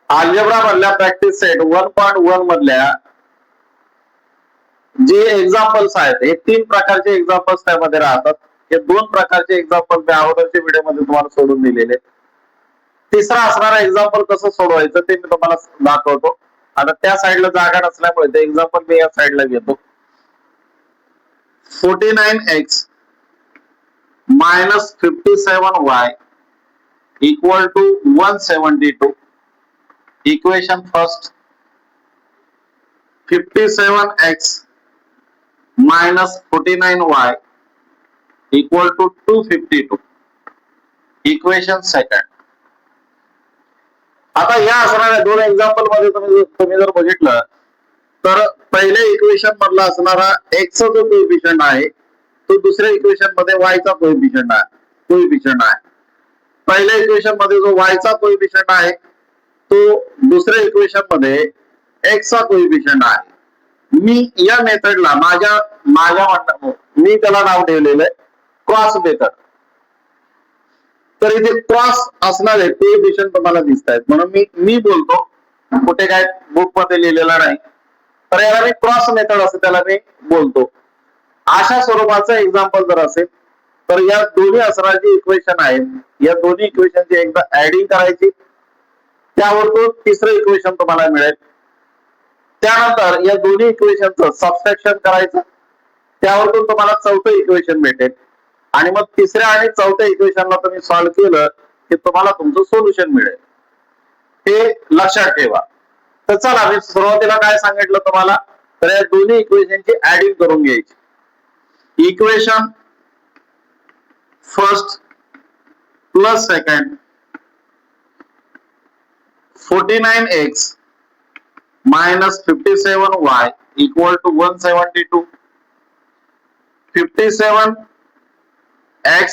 Algebra मधल्या practice set 1.1 मधल्या जे एक्झाम्पल्स आहेत हे 3 प्रकारचे एक्झाम्पल्स त्यामध्ये राहतात. हे 2 प्रकारचे एक्झाम्पल मी अगोदरच्या व्हिडिओमध्ये तुम्हाला सोडून दिलेले. तिसरा असणारा एक्झाम्पल कसं सोडवायचं ते मी तुम्हाला दाखवतो. आता त्या साईडला जागा नसल्यामुळे ते एक्झाम्पल मी या साईडला घेतो. 49x minus 57y equal to 172. Equation first. 57x minus 49y equal to 252. Equation second. आता या असणाऱ्या 2 एक्झाम्पल मध्ये तुम्ही जर बघितलं तर पहिल्या इक्वेशन मधला असणारा x चा जो कोएफिशियंट आहे तो दुसऱ्या इक्वेशन मध्ये y चा कोएफिशियंट आहे. पहिल्या इक्वेशन मध्ये जो y चा कोएफिशियंट आहे तो दुसऱ्या इक्वेशन मध्ये x चा कोएफिशियंट आहे. मी या मेथडला मी त्याला नाव ठेवलेलं आहे क्रॉस मेथड. तर इथे क्रॉस असणारे कोएफिशियंट तुम्हाला दिसत आहेत म्हणून मी बोलतो, कुठे काय बुक मध्ये लिहिलेला नाही, तर याला मी क्रॉस मेथड असं त्याला मी बोलतो. अशा स्वरूपाचं एक्झाम्पल जर असेल तर या दोन्ही असणारी इक्वेशन आहेत, या दोन्ही इक्वेशनची एकदा ऍडिंग करायची, त्यावर तो तिसरं इक्वेशन तुम्हाला मिळेल. त्यानंतर या दोन्ही इक्वेशनचं सबट्रॅक्शन करायचं, त्यावरतून तुम्हाला चौथं इक्वेशन भेटेल आणि मग तिसऱ्या आणि चौथ्या इक्वेशनला तुम्ही सॉल्व्ह केलं की तुम्हाला तुमचं सोल्युशन मिळेल. हे लक्षात ठेवा. तर चला मी सुरुवातीला काय सांगितलं तुम्हाला, तर या दोन्ही इक्वेशनची ऍडिंग करून घ्यायची. Equation first plus second 49x minus 57y equal to 172. 57x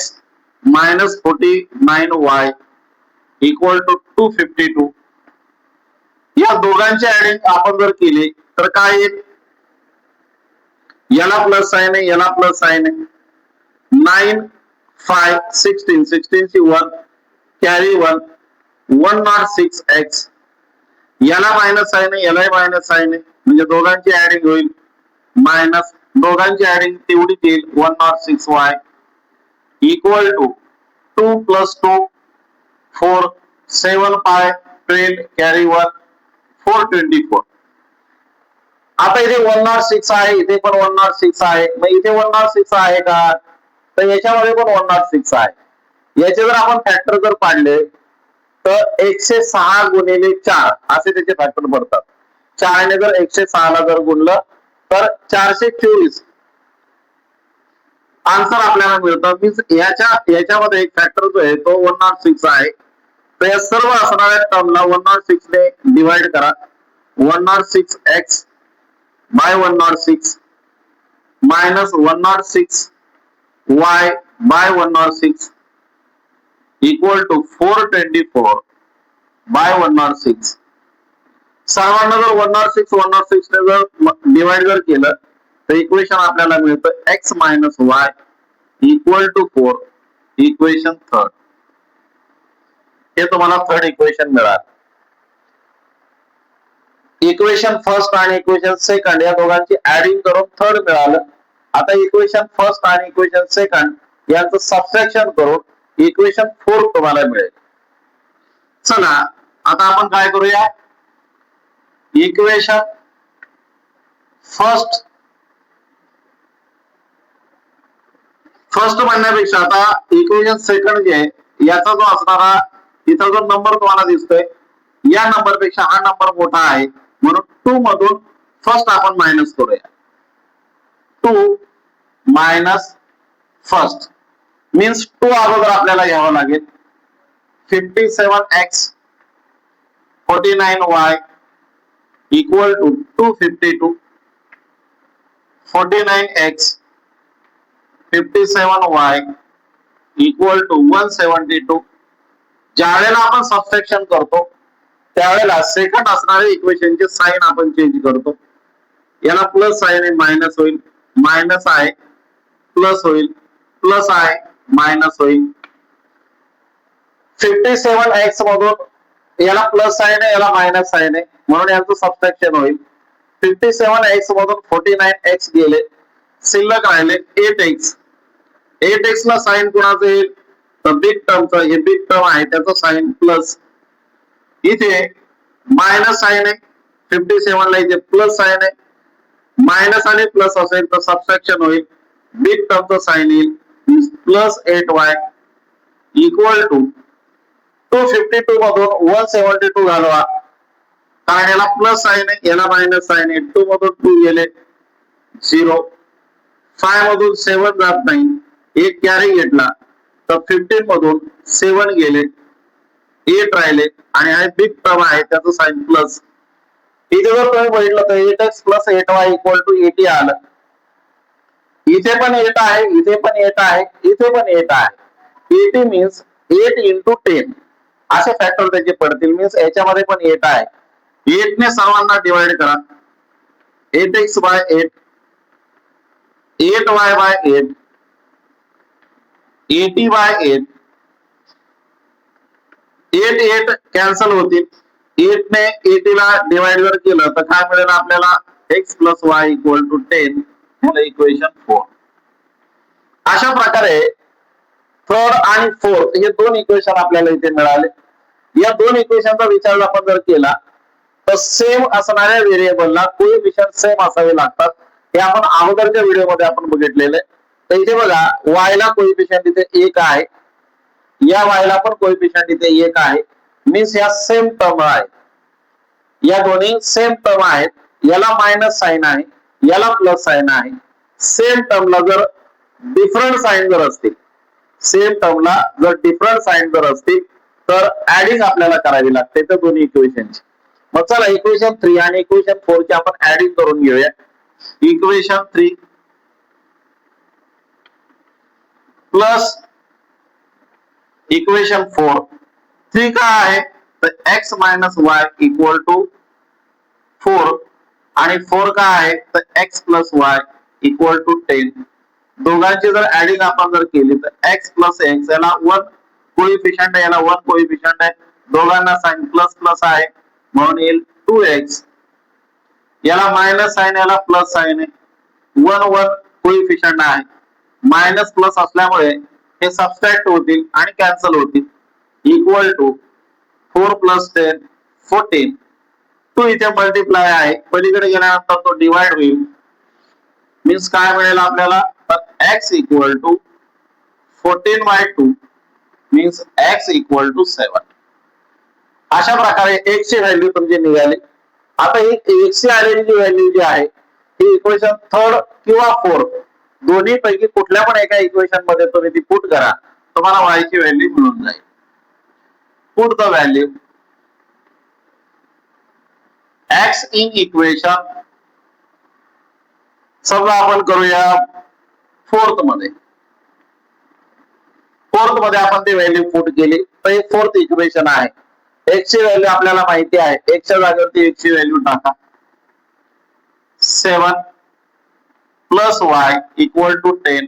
minus 49y equal to 252. या दोघांची ऍडिंग आपण जर केली तर काय येईल, याला प्लस साइन आहे, याला प्लस साइन आहे. 9 5 16 16 ची 1 कॅरी 1 106x. याला मायनस साइन आहे, याला मायनस साइन आहे, म्हणजे दोघांची ऍडिंग होईल मायनस, दोघांची ऍडिंग तेवढीच येईल 106y equal to 2 + 2 4 7 pi 12 carry 1 424. आता इथे 106 आहे, इथे पण 106 आहे, मग इथे 106 आहे का, तर याच्यामध्ये पण 106 आहे. याचे जर आपण फॅक्टर जर पाडले तर 106 गुणिले 4 असे त्याचे फॅक्टर पडतात. 4 ने जर 106 ला जर गुणलं तर 424 आन्सर आपल्याला मिळतं. मीन्स याच्यामध्ये एक फॅक्टर जो आहे तो 106 आहे. तर या सर्व असणाऱ्या टर्मला 106 ने डिवाइड करा. 106x by 106 minus 106y by 106 equal to 424 by 106. सर्वांना जर 106 ने जर डिवाइड जर केलं तर इक्वेशन आपल्याला मिळतं x minus y equal to 4. Equation third. हे तुम्हाला थर्ड इक्वेशन मिळालं. इक्वेशन फर्स्ट आणि इक्वेशन सेकंड या दोघांची ऍडिंग करून थर्ड मिळालं. आता इक्वेशन फर्स्ट आणि इक्वेशन सेकंड यांचं सबट्रॅक्शन करून इक्वेशन फोर्थ तुम्हाला मिळेल. चला आता आपण काय करूया, इक्वेशन फर्स्ट म्हणण्यापेक्षा आता इक्वेशन सेकंड जे आहे याचा जो असणारा इथं जो नंबर तुम्हाला दिसतोय या नंबर पेक्षा हा नंबर मोठा आहे म्हणून 2 मधून फर्स्ट आपण मायनस करूया. 2 मायनस फर्स्ट मीन्स 2 अगोदर आपल्याला घ्यावं लागेल. 57x 49y equal to 252. 49x 57y equal to 172. ज्यावेळेला आपण सबट्रॅक्शन करतो त्यावेळेला सेकंड असणारे इक्वेशनचे साइन आपण चेंज करतो. याला प्लस साइन आहे मायनस होईल, मायनस आहे प्लस होईल, प्लस आहे मायनस होईल. 57x मधून याला प्लस साइन आहे, याला मायनस साइन आहे, म्हणून यांचं सबट्रॅक्शन होईल. 57x मधून 49x गेले, शिल्लक राहिले 8x. 8x ला साइन कोणाचं येईल, तर बिग टर्मचं, हे बिग टर्म आहे त्याचं साइन प्लस. इथे मायनस साइन आहे, 57 ला इथे प्लस साइन आहे. मायनस आणि प्लस असेल तर सबट्रॅक्शन होईल, बिग टर्मचं साइन येईल प्लस 8y इक्वल टू 252 मधून 172 घालवा, कारण याला प्लस साइन आहे, याला मायनस साइन आहे. 2 मधून 2 गेले 0, 5 मधून 7 जात नाही, एक कॅरी घेतला तर 15 मधून 7 गेले, 8 राहिले आणि हा बिग टर्म आहे त्याचं साइन प्लस. इथे जर तुम्ही बघितलं तर 8x plus 8y equal to 80 आलं. इथे पण 8 आहे, इथे पण 8 आहे, इथे पण 8 आहे. 80 मीन्स 8 into 10 असे फॅक्टर त्याचे पडतील, मीन्स याच्यामध्ये पण 8 आहे. 8 ने सर्वांना डिवाइड करा, 8x by 8, 8y by 8, 80 by 8, 8 8 cancel होतील. 8 ने 80 ला डिवाइड जर केलं तर काय मिळेल आपल्याला, x plus y equal to 10, equation 4. अशा प्रकारे थर्ड आणि फोर्थ हे दोन इक्वेशन आपल्याला इथे मिळाले. या दोन इक्वेशनचा विचार आपण जर केला तर सेम असणाऱ्या व्हेरिएबलला कोएफिशियंट सेम असावे लागतात. हे आपण अगोदरच्या व्हिडिओमध्ये आपण बघितलेले. तर इथे बघा, y ला कोएफिशियंट इथे 1 आहे, या y ला पण कोएफिशियंट इथे 1 आहे, मीन्स या सेम टर्म आहे, या दोन्ही सेम टर्म आहेत. याला मायनस साइन आहे, याला प्लस साइन आहे. सेम टर्मला जर डिफरंट साइन जर असतील, सेम टर्मला जर डिफरंट साइन जर असतील तर ऍडिंग आपल्याला करावी लागते त्या दोन्ही इक्वेशनची. मग चला इक्वेशन 3 आणि इक्वेशन 4 ची आपण ऍडिंग करून घेऊया. Equation 3 plus equation 4. 3 काय आहे तर x minus y equal to 4 आणि 4 काय आहे तर x plus y equal to 10. दोघांची जर ऍडिंग आपण जर केली तर x प्लस x, याला 1 कोएफिशियंट आहे, याला 1 कोएफिशियंट आहे, दोघांना साइन प्लस प्लस आहे म्हणून येईल 2x. याला मायनस साइन, याला प्लस साइन आहे, 1 1 कोएफिशियंट आहे, मायनस प्लस असल्यामुळे हे सबट्रॅक्ट होतील आणि कॅन्सल होतील. Equal to 4 plus 10 14. 2 इथे मल्टिप्लाय आहे, पलीकडे गेल्यानंतर तो डिवाइड होईल, मीन्स काय मिळेल आपल्याला तर x equal to 14 by 2 means x equal to 7. अशा प्रकारे x ची व्हॅल्यू तुमची निघाली. आता ही x ची आलेली जी व्हॅल्यू जी आहे ही इक्वेशन थर्ड किंवा फोर्थ दोन्ही पैकी कुठल्या पण एका इक्वेशन मध्ये तुम्ही ती पुट करा, तुम्हाला y ची व्हॅल्यू मिळून जाईल. Put the value x in equation, समजा आपण करूया फोर्थ मध्ये. फोर्थ मध्ये आपण ती व्हॅल्यू पुट केली तर हे फोर्थ इक्वेशन आहे. x ची व्हॅल्यू आपल्याला माहिती आहे, x च्या जागेवरती x ची व्हॅल्यू टाका. 7 plus y equal to 10.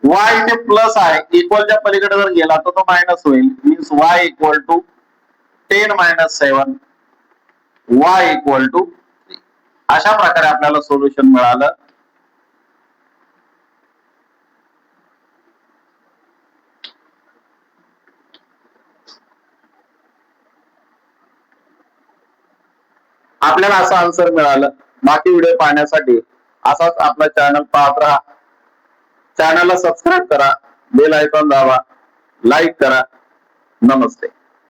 y इथे प्लस आहे, इक्वलच्या पलीकडे जर गेला तर तो मायनस होईल, means y equal to 10 minus 7 y equal to 3. अशा प्रकारे आपल्याला सोल्युशन मिळालं. आपल्याला असं आन्सर मिळालं. बाकी व्हिडिओ पाहण्यासाठी असाच आपला चॅनल पाहत राहा. चॅनलला सबस्क्राईब करा, बेल आयकॉन दाबा, लाईक करा. नमस्ते.